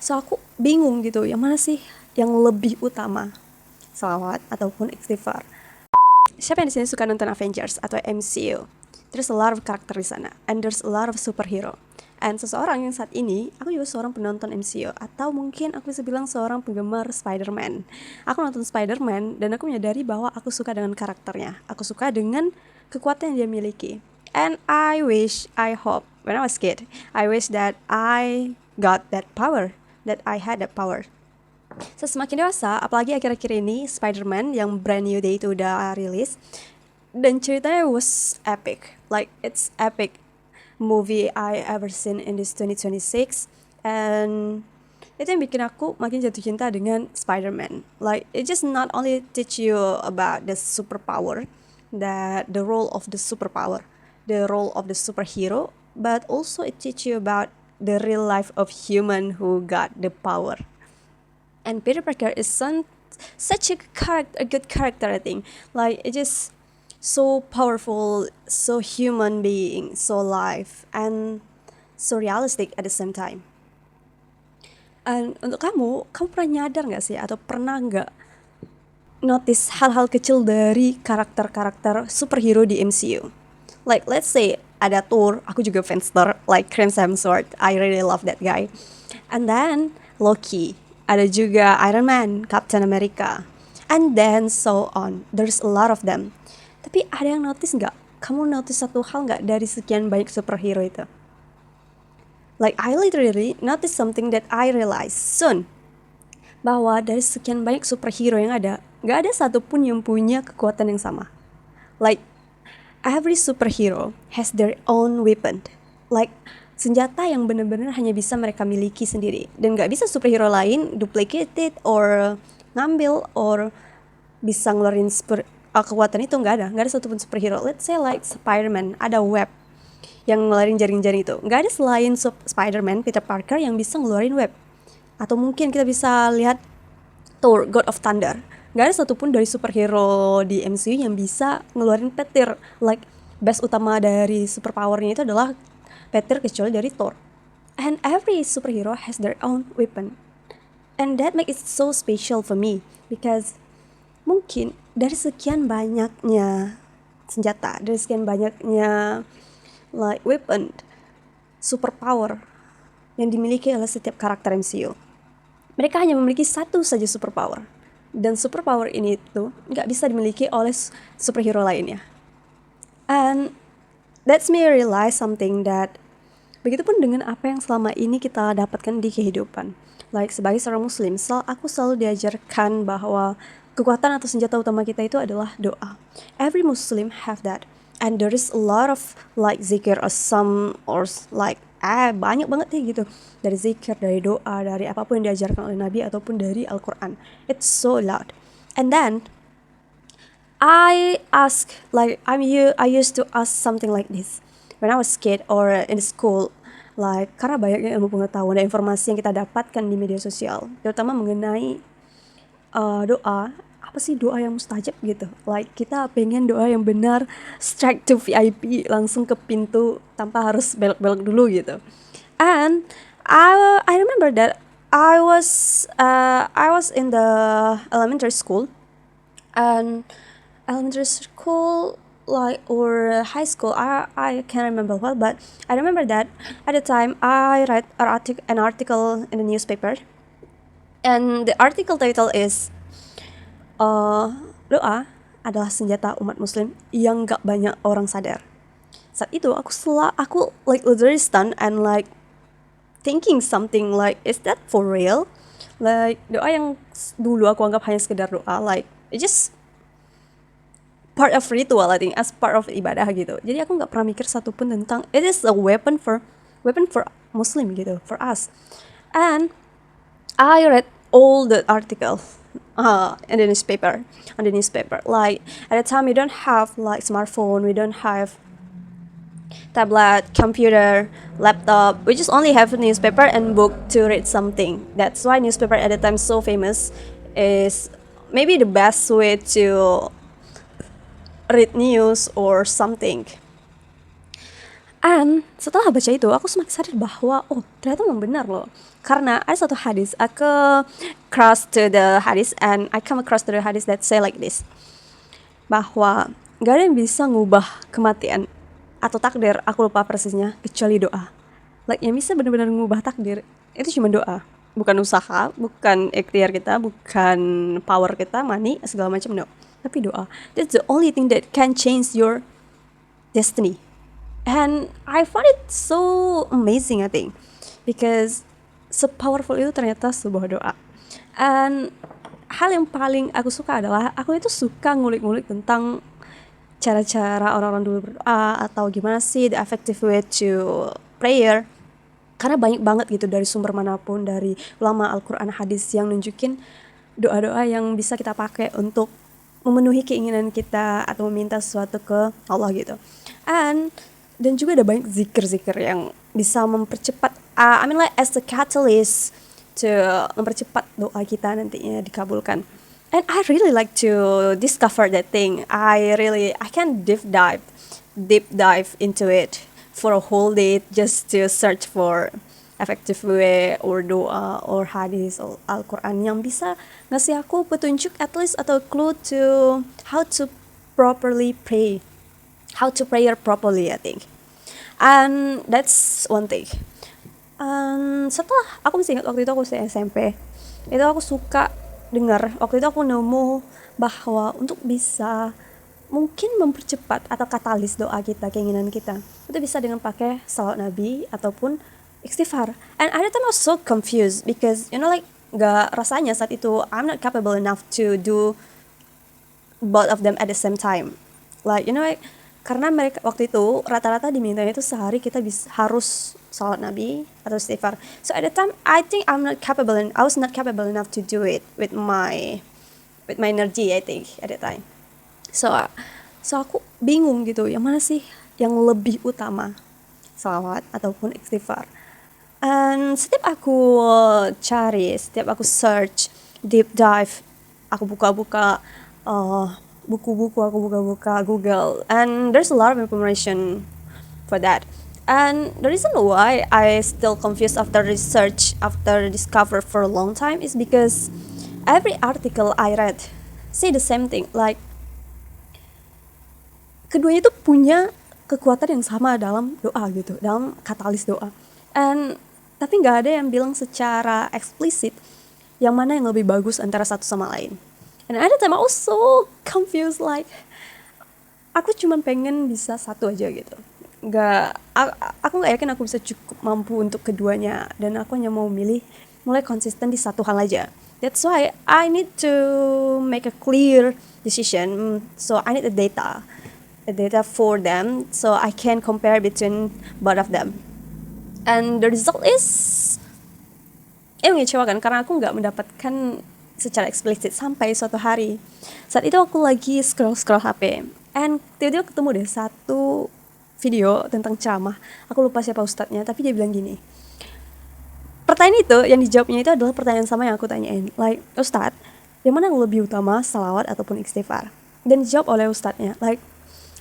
So aku bingung gitu, yang mana sih yang lebih utama, salawat ataupun istighfar. Siapa yang di sini suka nonton Avengers atau MCU? There's a lot of character di sana, and there's a lot of superhero. And seseorang yang saat ini, aku juga seorang penonton MCU, atau mungkin aku bisa bilang seorang penggemar Spider-Man. Aku nonton Spider-Man, dan aku menyadari bahwa aku suka dengan karakternya. Aku suka dengan kekuatan yang dia miliki. And I hope, when I was kid, I wish that I got that power, that I had that power. So semakin dewasa, apalagi akhir-akhir ini Spider-Man yang brand new day itu udah rilis, dan ceritanya was epic. Like it's epic movie I ever seen in this 2026, and itu yang bikin aku makin jatuh cinta dengan Spider-Man. Like it just not only teach you about the superpower, that the role of the superpower, the role of the superhero, but also it teach you about the real life of human who got the power. And Peter Parker is such a good character, I think. Like it just so powerful, so human being, so alive, and so realistic at the same time. And untuk kamu pernah nyadar gak sih, atau pernah gak notice hal-hal kecil dari karakter-karakter superhero di MCU? Like let's say ada Thor, aku juga fans Thor, like Chris Hemsworth, I really love that guy. And then Loki, ada juga Iron Man, Captain America, and then so on. There's a lot of them. Tapi ada yang notice nggak? Kamu notice satu hal nggak dari sekian banyak superhero itu? Like I literally notice something that I realize soon, bahwa dari sekian banyak superhero yang ada, nggak ada satupun yang punya kekuatan yang sama. Like every superhero has their own weapon. Like senjata yang benar-benar hanya bisa mereka miliki sendiri, dan nggak bisa superhero lain duplicate it or ngambil or bisa ngeluarin kekuatan itu. Nggak ada satupun superhero. Let's say like Spider-Man, ada web yang ngeluarin jaring-jaring itu. Nggak ada selain Spider-Man, Peter Parker yang bisa ngeluarin web. Atau mungkin kita bisa lihat Thor, God of Thunder. Nggak ada satupun dari superhero di MCU yang bisa ngeluarin petir. Like base utama dari superpowernya itu adalah petir, kecuali dari Thor. And every superhero has their own weapon, and that makes it so special for me, because mungkin dari sekian banyaknya senjata, dari sekian banyaknya like weapon, superpower yang dimiliki oleh setiap karakter MCU, mereka hanya memiliki satu saja superpower, dan superpower ini tuh nggak bisa dimiliki oleh superhero lainnya. And that's me realize something, that begitupun dengan apa yang selama ini kita dapatkan di kehidupan. Like sebagai seorang muslim, aku selalu diajarkan bahwa kekuatan atau senjata utama kita itu adalah doa. Every Muslim have that. And there is a lot of like zikir or some or like banyak banget nih gitu. Dari zikir, dari doa, dari apapun yang diajarkan oleh Nabi ataupun dari Al-Quran. It's so loud. And then I used to ask something like this when I was a kid or in school, like karena banyaknya ilmu pengetahuan dan informasi yang kita dapatkan di media sosial, terutama mengenai doa. Apa sih doa yang mustajab gitu? Like kita pengen doa yang benar, straight to VIP, langsung ke pintu tanpa harus belok-belok dulu gitu. And I remember that I was in the elementary school, and elementary school like or high school, I can't remember well, but I remember that at the time I read an article in the newspaper, and the article title is doa adalah senjata umat muslim yang gak banyak orang sadar. Saat itu aku like literally stunned and like thinking something like, is that for real? Like doa yang dulu aku anggap hanya sekedar doa, like it just part of ritual, I think, as part of ibadah gitu. Jadi aku nggak pernah mikir satupun tentang it is a weapon for Muslim gitu, for us. And I read all the article in the newspaper, on the newspaper. Like at the time we don't have like smartphone, we don't have tablet, computer, laptop. We just only have a newspaper and book to read something. That's why newspaper at the time so famous, is maybe the best way to read news or something. And setelah baca itu, aku semakin sadar bahwa ternyata memang benar loh, Karena ada satu hadis, aku cross to the hadis and I come across to the hadis that say like this, bahwa gak ada yang bisa ngubah kematian atau takdir, aku lupa persisnya, kecuali doa. Like yang bisa benar-benar ngubah takdir itu cuma doa, bukan usaha, bukan ikhtiar kita, bukan power kita, money segala macam, no, tapi doa. That's the only thing that can change your destiny. And I find it so amazing, I think, because se-powerful itu ternyata sebuah doa. And hal yang paling aku suka adalah aku itu suka ngulik-ngulik tentang cara-cara orang-orang dulu berdoa, atau gimana sih the effective way to prayer. Karena banyak banget gitu dari sumber manapun, dari ulama, Al-Quran, hadis yang nunjukin doa-doa yang bisa kita pakai untuk memenuhi keinginan kita atau meminta sesuatu ke Allah gitu. Dan juga ada banyak zikir-zikir yang bisa mempercepat, like as a catalyst to mempercepat doa kita nantinya dikabulkan. And I really like to discover that thing. I can deep dive into it for a whole day just to search for effective way or doa or hadis or Al-Quran yang bisa ngasih aku petunjuk at least atau clue to how to properly pray, how to prayer properly, I think. And that's one thing. Setelah aku masih ingat waktu itu aku SMP, itu aku suka dengar, waktu itu aku nemu bahwa untuk bisa mungkin mempercepat atau katalis doa kita, keinginan kita, itu bisa dengan pakai salawat Nabi ataupun istighfar. And at the time I was so confused because like gak rasanya saat itu I'm not capable enough to do both of them at the same time. Like karena mereka waktu itu rata-rata dimintanya itu sehari kita harus salawat Nabi atau istighfar. So at the time I think I was not capable enough to do it with my energy, I think, at the time. So aku bingung gitu, yang mana sih yang lebih utama, salawat ataupun istighfar. And setiap aku cari, setiap aku search, deep dive, aku buka-buka buku-buku, aku buka-buka Google, and there's a lot of information for that. And the reason why I still confused after research, after discover for a long time, is because every article I read say the same thing, like keduanya itu punya kekuatan yang sama dalam doa gitu, dalam katalis doa. Tapi nggak ada yang bilang secara eksplisit yang mana yang lebih bagus antara satu sama lain. And at the time I was so confused, like aku cuma pengen bisa satu aja gitu. Aku nggak yakin aku bisa cukup mampu untuk keduanya, dan aku hanya mau mulai konsisten di satu hal aja. That's why I need to make a clear decision. So I need a data for them so I can compare between both of them. And the result is mengecewakan karena aku nggak mendapatkan secara eksplisit sampai suatu hari. Saat itu aku lagi scroll HP, and tiba-tiba ketemu deh satu video tentang ceramah. Aku lupa siapa ustadznya, tapi dia bilang gini. Pertanyaan itu yang dijawabnya itu adalah pertanyaan sama yang aku tanyain. Like, Ustadz, yang mana yang lebih utama, salawat ataupun istighfar? Dan dijawab oleh ustadznya, like,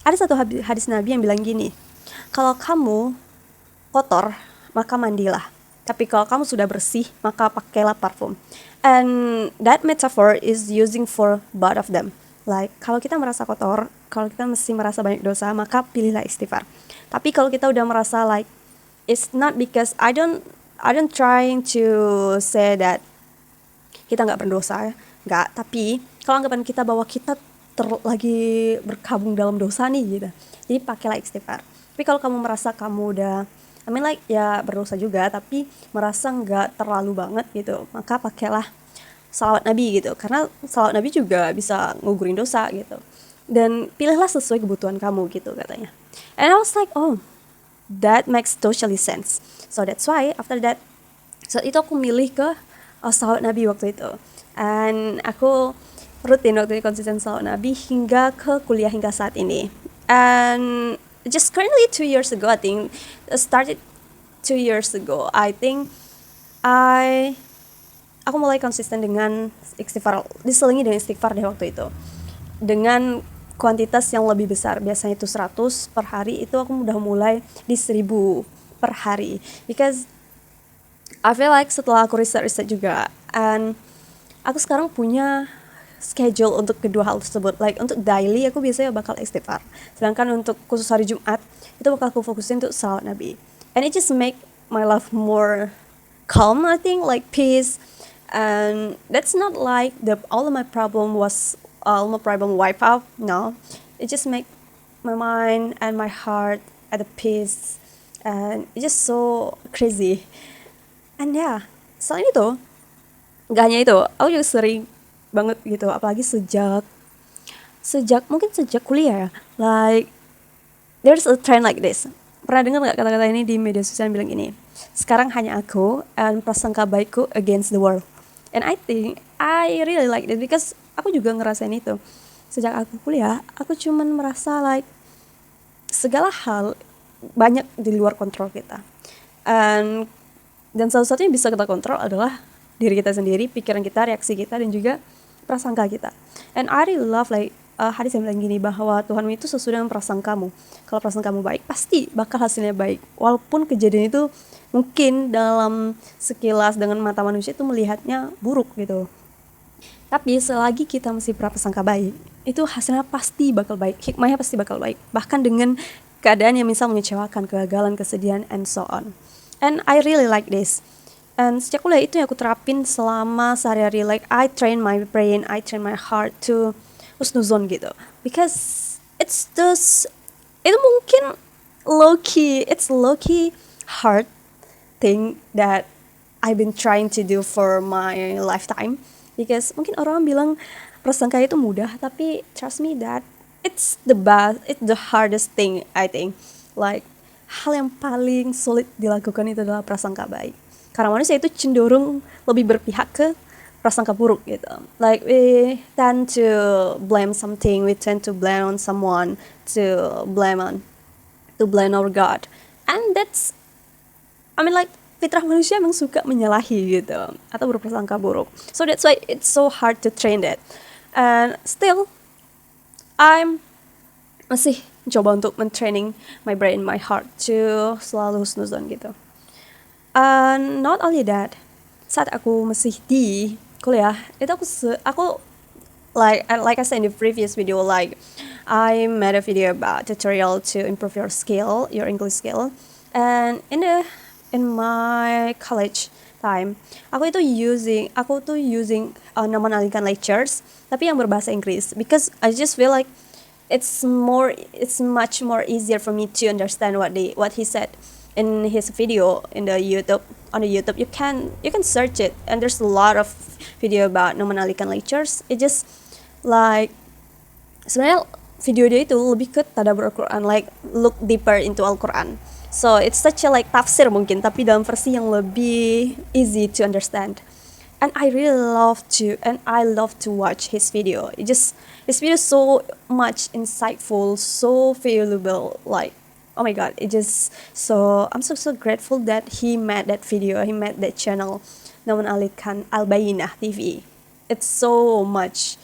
ada satu hadis Nabi yang bilang gini, kalau kamu kotor, maka mandilah. Tapi kalau kamu sudah bersih, maka pakailah parfum. And that metaphor is using for both of them. Like, kalau kita merasa kotor, kalau kita masih merasa banyak dosa, maka pilihlah istighfar. Tapi kalau kita udah merasa like, it's not because I don't trying to say that kita nggak berdosa, nggak. Tapi kalau anggapan kita bahwa kita lagi berkabung dalam dosa nih gitu, jadi pakailah istighfar. Tapi kalau kamu merasa kamu udah ya berdosa juga, tapi merasa nggak terlalu banget gitu, maka pakailah salawat Nabi gitu, karena salawat Nabi juga bisa ngugurin dosa gitu. Dan pilihlah sesuai kebutuhan kamu gitu katanya. And I was like, oh, that makes totally sense. So that's why after that, saat itu aku milih ke salawat Nabi waktu itu. And aku rutin waktu itu konsisten salawat Nabi hingga ke kuliah hingga saat ini. And just currently 2 years ago, I think, started 2 years ago, I think aku mulai konsisten dengan istighfar, diselingi dengan istighfar deh waktu itu, dengan kuantitas yang lebih besar. Biasanya itu 100 per hari, itu aku udah mulai di 1000 per hari, because I feel like setelah aku riset juga, and aku sekarang punya schedule untuk kedua hal tersebut. Like untuk daily aku biasanya bakal istighfar, sedangkan untuk khusus hari Jumat itu bakal aku fokusin untuk salawat Nabi, and it just make my life more calm, I think, like peace. And that's not like the all of my problem was all my problem wipe out. No, it just make my mind and my heart at a peace, and it's just so crazy. And yeah, selain itu, gak hanya itu, aku juga sering banget gitu, apalagi sejak sejak mungkin sejak kuliah ya, like there's a trend like this. Pernah dengar nggak kata-kata ini di media sosial yang bilang ini, sekarang hanya aku and prasangka baikku against the world. And I think I really like it because aku juga ngerasain itu. Sejak aku kuliah, aku cuman merasa like segala hal banyak di luar kontrol kita. Dan salah satu yang bisa kita kontrol adalah diri kita sendiri, pikiran kita, reaksi kita, dan juga prasangka kita. And I really love like hadis yang bilang gini, bahwa Tuhanmu itu sesuai dengan prasangkamu. Kalau prasangkamu baik, pasti bakal hasilnya baik. Walaupun kejadian itu mungkin dalam sekilas dengan mata manusia itu melihatnya buruk gitu. Tapi selagi kita masih berprasangka baik, itu hasilnya pasti bakal baik, hikmahnya pasti bakal baik. Bahkan dengan keadaan yang misal mengecewakan, kegagalan, kesedihan, and so on. And I really like this. And sejak kuliah itu yang aku terapin selama sehari-hari. Like I train my brain, I train my heart to husnuzon gitu. Because itu mungkin it's low key hard thing that I've been trying to do for my lifetime. Because mungkin orang bilang prasangka itu mudah, tapi trust me that it's the hardest thing, I think. Like hal yang paling sulit dilakukan itu adalah prasangka baik. Karena manusia itu cenderung lebih berpihak ke prasangka buruk gitu. Like we tend to blame something, we tend to blame on someone, to blame our God. And that's, I mean like fitrah manusia emang suka menyalahi gitu atau berprasangka buruk. So that's why it's so hard to train that. And still I'm masih coba untuk mentraining my brain, my heart to selalu husnuzon gitu. And not only that, saat aku masih di kuliah itu aku like I said in the previous video, like I made a video about tutorial to improve your English skill. And in my college time, aku tuh using non-American lectures tapi yang berbahasa Inggris, because I just feel like it's much more easier for me to understand what he said in his video on the YouTube. You can search it, and there's a lot of video about non-American lectures. It just like sebenarnya video dia itu lebih ke tadabbur Al-Quran, like look deeper into Al-Quran. So it's such a like tafsir mungkin, tapi dalam versi yang lebih easy to understand. And I love to watch his video. His video is so much insightful, so valuable. Like, oh my god, I'm so grateful that he made that video, he made that channel, Naman Ali Khan Al Bayinah TV. It's so much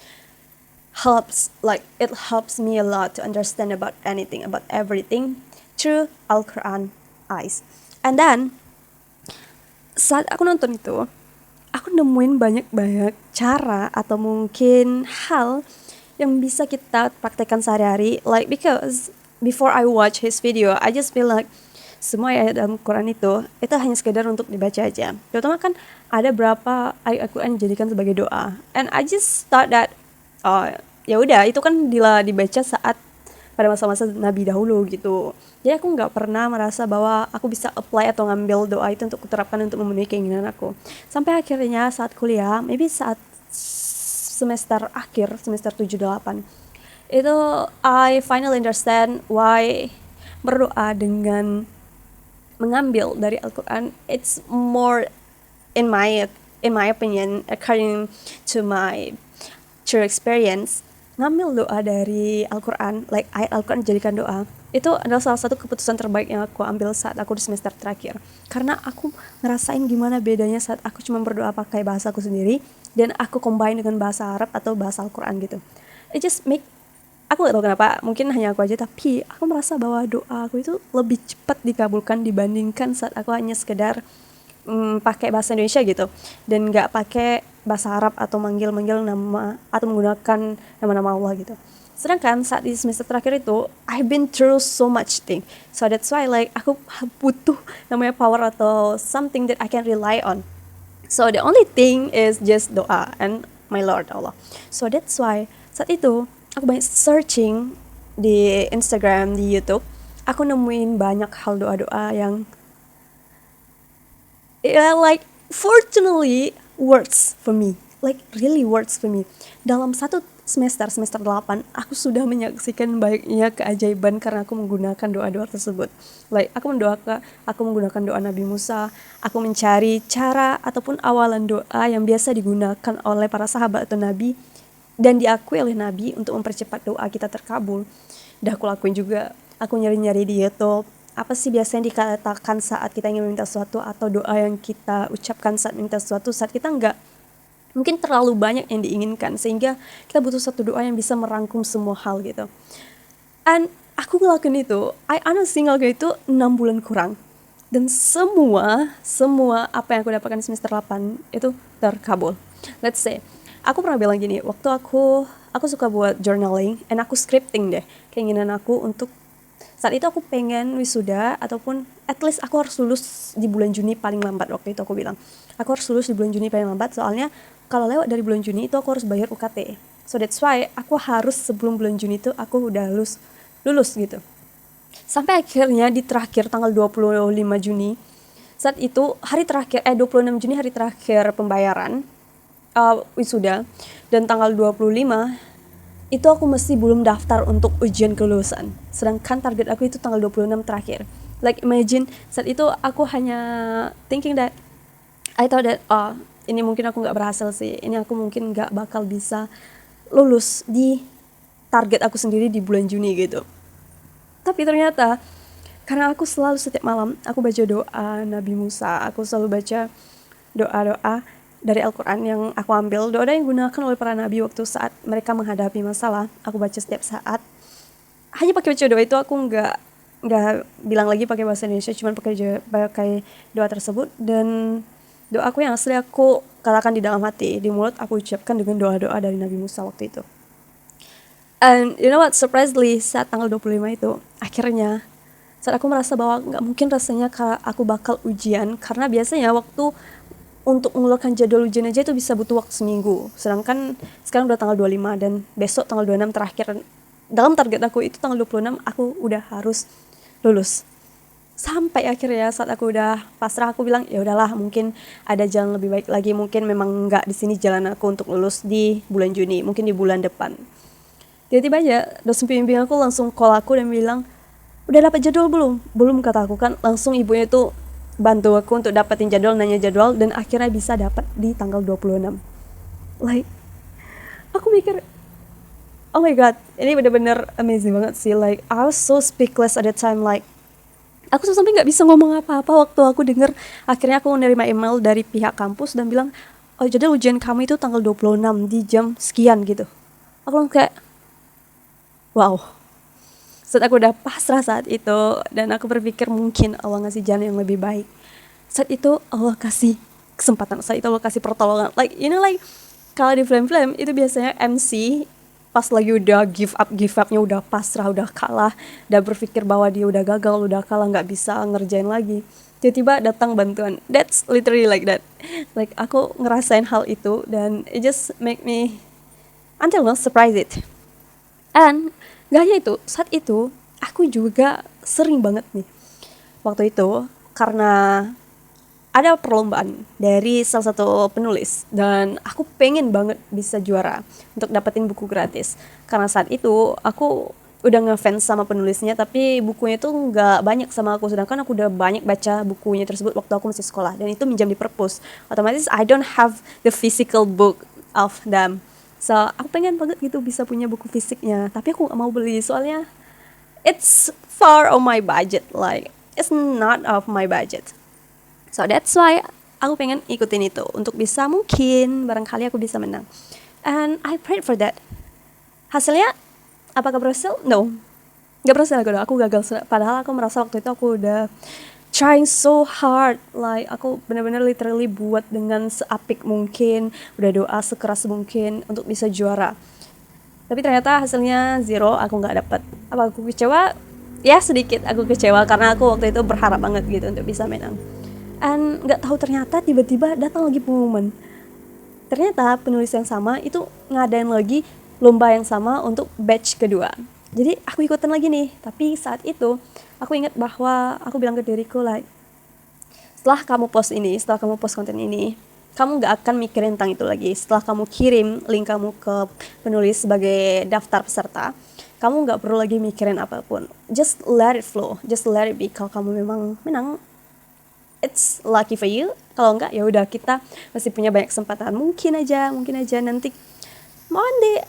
it helps me a lot to understand about anything, about everything through Al-Quran eyes. And then saat aku nonton itu, aku nemuin banyak cara atau mungkin hal yang bisa kita praktekkan sehari-hari. Like because before I watch his video, I just feel like semua ayat dalam Quran itu hanya sekedar untuk dibaca aja. Terutama kan ada berapa ayat Al-Quran dijadikan sebagai doa. And I just thought that ya udah, itu kan dibaca saat pada masa-masa Nabi dahulu gitu. Jadi aku nggak pernah merasa bahwa aku bisa apply atau ngambil doa itu untuk kuterapkan untuk memenuhi keinginan aku. Sampai akhirnya saat kuliah, maybe saat semester 7-8, itu I finally understand why berdoa dengan mengambil dari Al-Quran, it's more in my opinion, according to my true experience, ngambil doa dari Al-Quran, like ayat Al-Quran dijadikan doa, itu adalah salah satu keputusan terbaik yang aku ambil saat aku di semester terakhir. Karena aku ngerasain gimana bedanya saat aku cuma berdoa pakai bahasa aku sendiri dan aku combine dengan bahasa Arab atau bahasa Al-Quran gitu. It just make, aku gak tahu kenapa, mungkin hanya aku aja, tapi aku merasa bahwa doa aku itu lebih cepat dikabulkan dibandingkan saat aku hanya sekedar pakai bahasa Indonesia gitu, dan nggak pakai bahasa Arab atau manggil-manggil nama atau menggunakan nama-nama Allah gitu. Sedangkan saat di semester terakhir itu I've been through so much thing, so that's why like aku butuh namanya power atau something that I can rely on. So the only thing is just doa and my Lord Allah. So that's why saat itu aku banyak searching di Instagram, di YouTube. Aku nemuin banyak hal doa-doa yang like fortunately works for me, like really works for me. Dalam satu semester 8 aku sudah menyaksikan baiknya keajaiban karena aku menggunakan doa-doa tersebut. Like aku menggunakan doa Nabi Musa. Aku mencari cara ataupun awalan doa yang biasa digunakan oleh para sahabat atau nabi dan diakui oleh nabi untuk mempercepat doa kita terkabul. Dah aku lakuin juga. Aku nyari-nyari di YouTube, apa sih biasanya dikatakan saat kita ingin meminta sesuatu, atau doa yang kita ucapkan saat minta sesuatu saat kita nggak mungkin terlalu banyak yang diinginkan, sehingga kita butuh satu doa yang bisa merangkum semua hal gitu. And aku ngelakuin itu, I honestly ngelakuin itu 6 bulan kurang, dan semua apa yang aku dapatkan di semester 8 itu terkabul. Let's say aku pernah bilang gini, waktu aku suka buat journaling and aku scripting deh keinginan aku untuk saat itu. Aku pengen wisuda ataupun at least aku harus lulus di bulan Juni paling lambat. Waktu itu aku bilang aku harus lulus di bulan Juni paling lambat, soalnya kalau lewat dari bulan Juni itu aku harus bayar UKT. So that's why aku harus sebelum bulan Juni itu aku udah lulus gitu. Sampai akhirnya di terakhir tanggal 25 Juni, saat itu hari terakhir 26 Juni hari terakhir pembayaran wisuda, dan tanggal 25 itu aku mesti belum daftar untuk ujian kelulusan, sedangkan target aku itu tanggal 26 terakhir. Like imagine, saat itu aku hanya thinking that I thought that ini mungkin aku gak berhasil sih, ini aku mungkin gak bakal bisa lulus di target aku sendiri di bulan Juni gitu. Tapi ternyata karena aku selalu setiap malam aku baca doa Nabi Musa, aku selalu baca doa-doa dari Al-Quran yang aku ambil, doa yang digunakan oleh para nabi waktu saat mereka menghadapi masalah, aku baca setiap saat. Hanya pakai baca doa itu, aku nggak bilang lagi pakai bahasa Indonesia, cuma pakai doa tersebut. Dan doa aku yang asli aku katakan di dalam hati, di mulut aku ucapkan dengan doa-doa dari Nabi Musa waktu itu. And you know what, surprisingly saat tanggal 25 itu, akhirnya saat aku merasa bahwa nggak mungkin rasanya aku bakal ujian, karena biasanya waktu untuk mengeluarkan jadwal ujian aja itu bisa butuh waktu seminggu. Sedangkan sekarang udah tanggal 25 dan besok tanggal 26 terakhir. Dalam target aku itu tanggal 26 aku udah harus lulus. Sampai akhirnya saat aku udah pasrah, aku bilang ya udahlah, mungkin ada jalan lebih baik lagi, mungkin memang nggak di sini jalan aku untuk lulus di bulan Juni, mungkin di bulan depan. Tiba-tiba aja dosen pembimbing aku langsung call aku dan bilang, udah dapat jadwal belum? Belum, kata aku kan. Langsung ibunya itu bantu aku untuk dapetin jadwal, nanya jadwal, dan akhirnya bisa dapat di tanggal 26. Like, aku mikir, oh my god, ini bener-bener amazing banget sih. Like, I was so speechless at that time. Like, aku sampai gak bisa ngomong apa-apa waktu aku denger. Akhirnya aku menerima email dari pihak kampus dan bilang, oh jadwal ujian kamu itu tanggal 26 di jam sekian gitu. Aku langsung kayak, wow. Saat aku udah pasrah saat itu, dan aku berpikir mungkin Allah ngasih jalan yang lebih baik. Saat itu Allah kasih kesempatan, saat itu Allah kasih pertolongan. Like, you know, like kalau di film-film itu biasanya MC pas lagi udah give up-nya, udah pasrah, udah kalah, udah berpikir bahwa dia udah gagal, udah kalah, gak bisa ngerjain lagi, tiba-tiba datang bantuan. That's literally like that. Like, aku ngerasain hal itu, dan it just make me until now surprise it. And gak hanya itu, saat itu aku juga sering banget nih waktu itu, karena ada perlombaan dari salah satu penulis dan aku pengen banget bisa juara untuk dapetin buku gratis. Karena saat itu aku udah ngefans sama penulisnya, tapi bukunya itu gak banyak sama aku, sedangkan aku udah banyak baca bukunya tersebut waktu aku masih sekolah, dan itu minjam di perpus. Otomatis I don't have the physical book of them. So, aku pengen banget gitu bisa punya buku fisiknya, tapi aku gak mau beli soalnya it's far on my budget, like it's not of my budget. So that's why aku pengen ikutin itu untuk bisa, mungkin barangkali aku bisa menang. And I prayed for that. Hasilnya apakah berhasil? No, gak berhasil. Aku gagal. Padahal aku merasa waktu itu aku udah trying so hard, like aku benar-benar literally buat dengan seapik mungkin, udah doa sekeras mungkin untuk bisa juara. Tapi ternyata hasilnya zero, aku nggak dapet. Apa aku kecewa? Ya sedikit aku kecewa karena aku waktu itu berharap banget gitu untuk bisa menang. And nggak tahu ternyata tiba-tiba datang lagi pengumuman. Ternyata penulis yang sama itu ngadain lagi lomba yang sama untuk batch kedua. Jadi aku ikutan lagi nih. Tapi saat itu aku ingat bahwa aku bilang ke diriku like, setelah kamu post ini, setelah kamu post konten ini, kamu gak akan mikirin tentang itu lagi. Setelah kamu kirim link kamu ke penulis sebagai daftar peserta, kamu gak perlu lagi mikirin apapun. Just let it flow, just let it be. Kalau kamu memang menang, it's lucky for you. Kalau enggak, ya udah, kita masih punya banyak kesempatan. Mungkin aja nanti one day,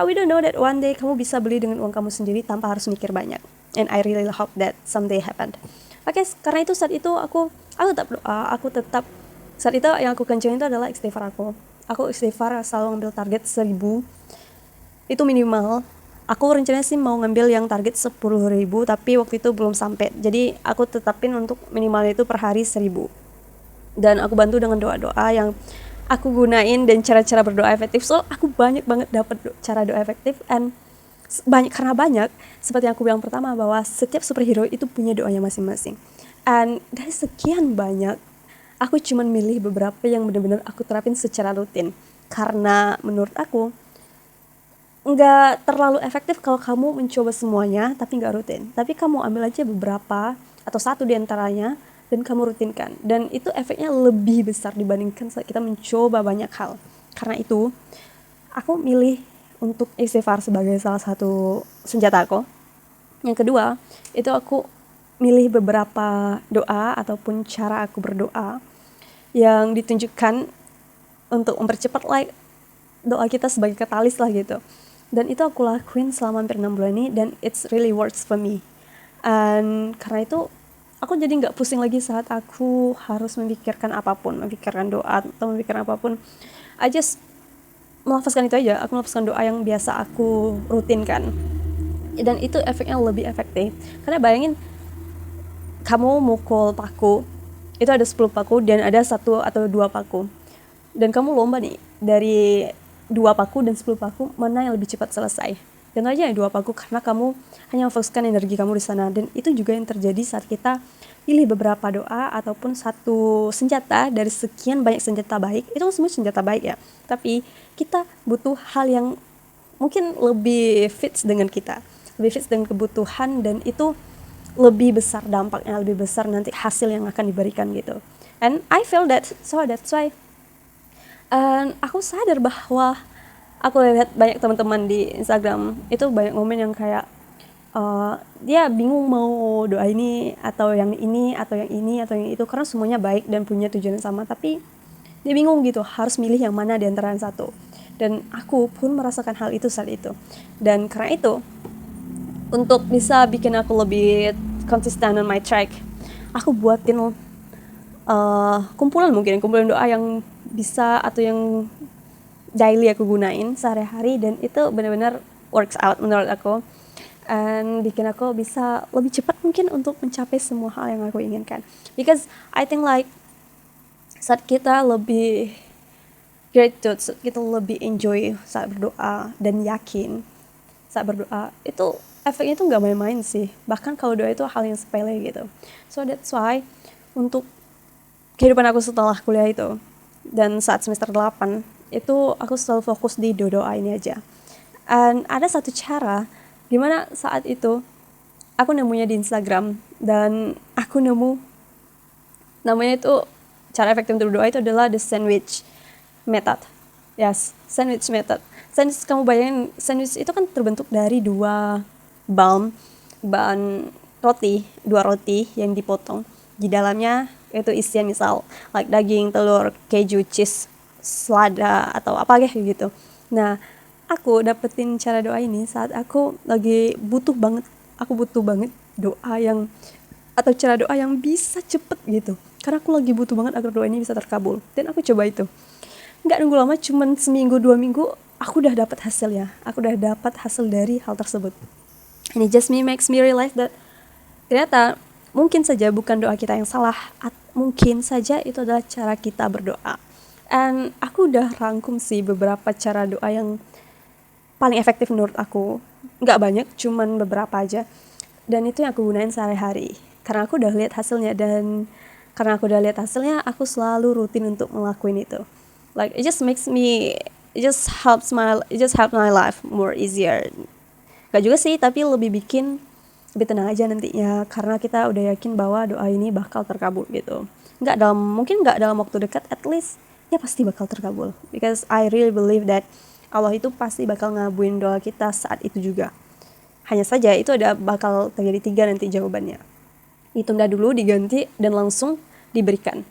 we don't know that one day kamu bisa beli dengan uang kamu sendiri tanpa harus mikir banyak. And I really hope that someday happen. Oke, karena itu saat itu aku tetap doa, aku tetap saat itu yang aku kencengin itu adalah istighfar aku. Aku istighfar selalu ngambil target 1000. Itu minimal. Aku rencananya sih mau ngambil yang target 10.000, tapi waktu itu belum sampai. Jadi aku tetapin untuk minimal itu per hari 1000. Dan aku bantu dengan doa-doa yang aku gunain dan cara-cara berdoa efektif. So aku banyak banget dapat cara doa efektif, and karena banyak, seperti yang aku bilang pertama, bahwa setiap superhero itu punya doanya masing-masing. And dari sekian banyak, aku cuman milih beberapa yang benar-benar aku terapin secara rutin. Karena menurut aku nggak terlalu efektif kalau kamu mencoba semuanya tapi nggak rutin. Tapi kamu ambil aja beberapa atau satu di antaranya dan kamu rutinkan. Dan itu efeknya lebih besar dibandingkan saat kita mencoba banyak hal. Karena itu, aku milih untuk istighfar sebagai salah satu senjata aku. Yang kedua, itu aku milih beberapa doa ataupun cara aku berdoa yang ditunjukkan untuk mempercepat like doa kita sebagai katalis lah gitu. Dan itu aku lakuin selama hampir 6 bulan ini, dan it's really works for me. And karena itu aku jadi gak pusing lagi saat aku harus memikirkan apapun, memikirkan doa atau memikirkan apapun. I just melafazkan itu aja, aku melafazkan doa yang biasa aku rutinkan. Dan itu efeknya lebih efektif. Karena bayangin, kamu mukul paku, itu ada 10 paku dan ada 1 atau 2 paku. Dan kamu lomba nih, dari 2 paku dan 10 paku, mana yang lebih cepat selesai. Dan aja yang 2 paku, karena kamu hanya memfokuskan energi kamu di sana. Dan itu juga yang terjadi saat kita pilih beberapa doa ataupun satu senjata dari sekian banyak senjata baik. Itu semua senjata baik ya, tapi kita butuh hal yang mungkin lebih fits dengan kita, lebih fits dengan kebutuhan, dan itu lebih besar dampaknya, lebih besar nanti hasil yang akan diberikan gitu. And I feel that, so that's why aku sadar bahwa aku lihat banyak teman-teman di Instagram itu banyak momen yang kayak dia bingung mau doa ini atau yang ini atau yang ini atau yang itu, karena semuanya baik dan punya tujuan yang sama, tapi dia bingung gitu harus milih yang mana di antara yang satu. Dan aku pun merasakan hal itu saat itu. Dan karena itu, untuk bisa bikin aku lebih konsisten on my track, aku buatin kumpulan doa yang bisa atau yang daily aku gunain sehari-hari, dan itu benar-benar works out menurut aku, and bikin aku bisa lebih cepat mungkin untuk mencapai semua hal yang aku inginkan. Because I think like saat kita lebih gratitude, saat kita lebih enjoy saat berdoa dan yakin saat berdoa, itu efeknya itu nggak main-main sih. Bahkan kalau doa itu hal yang sepele gitu. So that's why untuk kehidupan aku setelah kuliah itu dan saat semester 8 itu aku selalu fokus di doa ini aja. And ada satu cara dimana saat itu aku nemunya di Instagram, dan aku nemu namanya itu, cara efektif untuk berdoa itu adalah the sandwich method. Yes, sandwich method. Sandwich, kamu bayangin, sandwich itu kan terbentuk dari 2 bahan roti, 2 roti yang dipotong. Di dalamnya itu isian misal like daging, telur, keju, cheese, selada atau apa kayak gitu. Nah, aku dapetin cara doa ini saat aku lagi butuh banget doa yang atau cara doa yang bisa cepet gitu. Karena aku lagi butuh banget agar doa ini bisa terkabul. Dan aku coba itu. Nggak nunggu lama, cuman seminggu 2 minggu aku udah dapat hasilnya. Aku udah dapat hasil dari hal tersebut. And it just makes me realize that ternyata mungkin saja bukan doa kita yang salah, mungkin saja itu adalah cara kita berdoa. And aku udah rangkum sih beberapa cara doa yang paling efektif menurut aku. Nggak banyak, cuman beberapa aja. Dan itu yang aku gunain sehari-hari. Karena aku udah lihat hasilnya, dan karena aku udah lihat hasilnya, aku selalu rutin untuk ngelakuin itu. Like, it just helps my life more easier. Gak juga sih, tapi lebih lebih tenang aja nantinya, karena kita udah yakin bahwa doa ini bakal terkabul gitu. Mungkin nggak dalam waktu dekat, at least ya pasti bakal terkabul. Because I really believe that Allah itu pasti bakal ngabuin doa kita saat itu juga. Hanya saja itu bakal terjadi 3 nanti jawabannya. Ditunda dulu, diganti, dan langsung diberikan.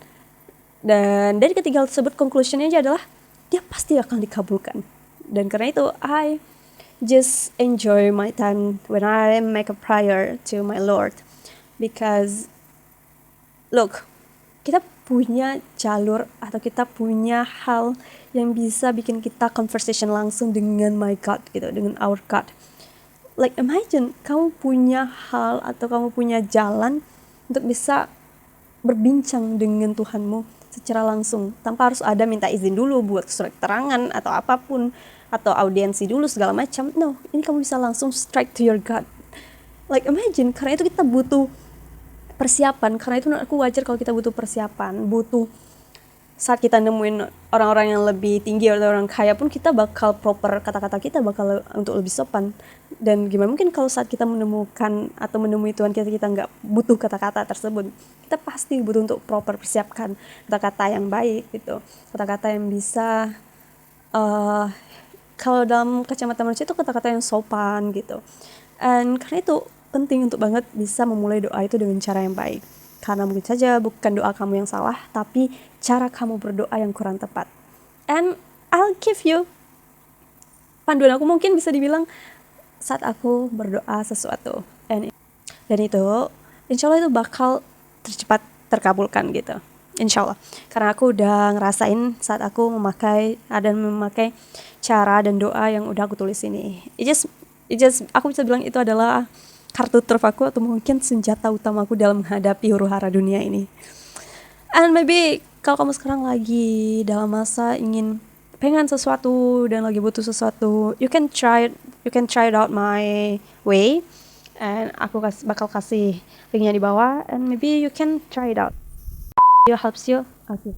Dan dari ketiga hal tersebut, conclusionnya aja adalah dia pasti akan dikabulkan. Dan karena itu, I just enjoy my time when I make a prayer to my Lord. Because, look, kita punya jalur atau kita punya hal yang bisa bikin kita conversation langsung dengan my God gitu, dengan our God. Like, imagine kamu punya hal atau kamu punya jalan untuk bisa berbincang dengan Tuhanmu secara langsung, tanpa harus ada minta izin dulu buat surat keterangan atau apapun, atau audiensi dulu segala macam. No, ini kamu bisa langsung straight to your God. Like, imagine, karena itu kita butuh persiapan. Karena itu menurut aku wajar kalau kita butuh persiapan, butuh saat kita nemuin orang-orang yang lebih tinggi atau orang kaya pun, kita bakal proper, kata-kata kita bakal untuk lebih sopan. Dan gimana mungkin kalau saat kita menemukan atau menemui Tuhan kita nggak butuh kata-kata tersebut. Kita pasti butuh untuk proper persiapkan kata-kata yang baik gitu, kata-kata yang bisa kalau dalam kacamata manusia itu kata-kata yang sopan gitu. And karena itu penting untuk banget bisa memulai doa itu dengan cara yang baik. Karena mungkin saja bukan doa kamu yang salah, tapi cara kamu berdoa yang kurang tepat. And I'll give you panduan aku, mungkin bisa dibilang saat aku berdoa sesuatu. Dan itu, insya Allah itu bakal cepat terkabulkan gitu. Insya Allah. Karena aku udah ngerasain saat aku memakai cara dan doa yang udah aku tulis ini. It just aku bisa bilang itu adalah kartu truf aku, atau mungkin senjata utamaku dalam menghadapi huru-hara dunia ini. And maybe kalau kamu sekarang lagi dalam masa pengen sesuatu dan lagi butuh sesuatu, you can try it out my way, and aku bakal kasih linknya di bawah, and maybe you can try it out. It helps you. Okay.